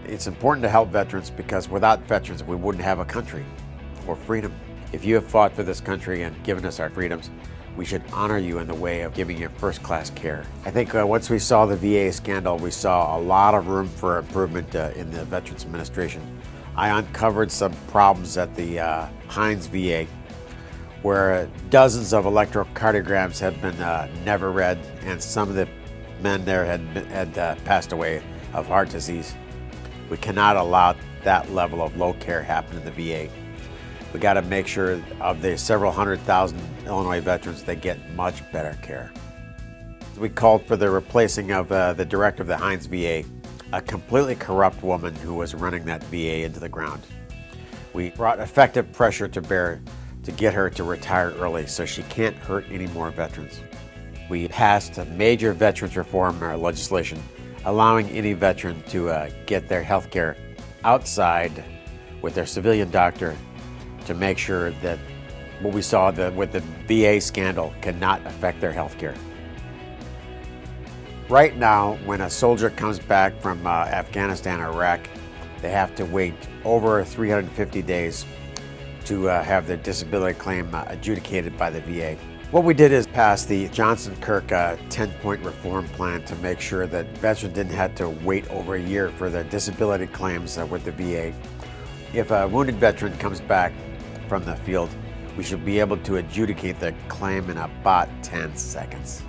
It's important to help veterans because without veterans, we wouldn't have a country or freedom. If you have fought for this country and given us our freedoms, we should honor you in the way of giving you first-class care. I think once we saw the VA scandal, we saw a lot of room for improvement in the Veterans Administration. I uncovered some problems at the Hines VA where dozens of electrocardiograms had been never read, and some of the men there had passed away of heart disease. We cannot allow that level of low care happen in the VA. We got to make sure of the several 100,000 Illinois veterans they get much better care. We called for the replacing of the director of the Hines VA, a completely corrupt woman who was running that VA into the ground. We brought effective pressure to bear to get her to retire early so she can't hurt any more veterans. We passed a major veterans reform legislation allowing any veteran to get their health care outside with their civilian doctor to make sure that what we saw with the VA scandal cannot affect their health care. Right now, when a soldier comes back from Afghanistan or Iraq, they have to wait over 350 days to have their disability claim adjudicated by the VA. What we did is pass the Johnson-Kirk 10-point reform plan to make sure that veterans didn't have to wait over a year for their disability claims with the VA. If a wounded veteran comes back from the field, we should be able to adjudicate the claim in about 10 seconds.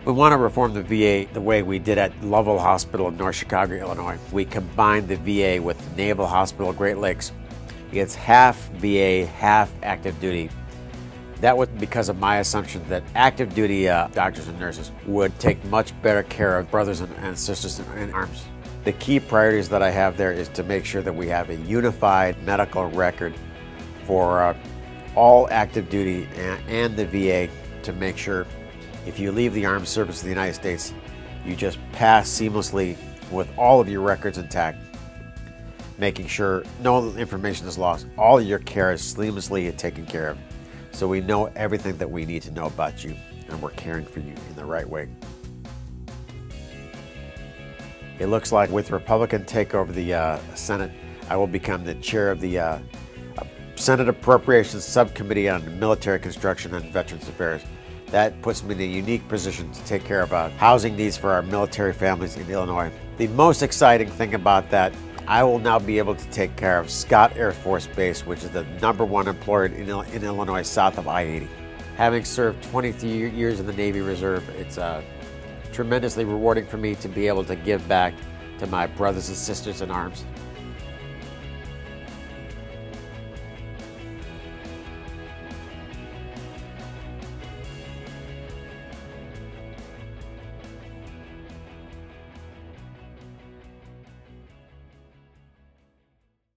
We want to reform the VA the way we did at Lovell Hospital in North Chicago, Illinois. We combined the VA with Naval Hospital Great Lakes. It's half VA, half active duty. That was because of my assumption that active duty doctors and nurses would take much better care of brothers and sisters in arms. The key priorities that I have there is to make sure that we have a unified medical record for all active duty and the VA to make sure if you leave the armed service of the United States, you just pass seamlessly with all of your records intact, making sure no information is lost. All your care is seamlessly taken care of. So we know everything that we need to know about you, and we're caring for you in the right way. It looks like with Republican takeover the Senate, I will become the chair of the Senate Appropriations Subcommittee on Military Construction and Veterans Affairs. That puts me in a unique position to take care of housing needs for our military families in Illinois. The most exciting thing about that, I will now be able to take care of Scott Air Force Base, which is the #1 employer in Illinois south of I-80. Having served 23 years in the Navy Reserve, it's tremendously rewarding for me to be able to give back to my brothers and sisters in arms.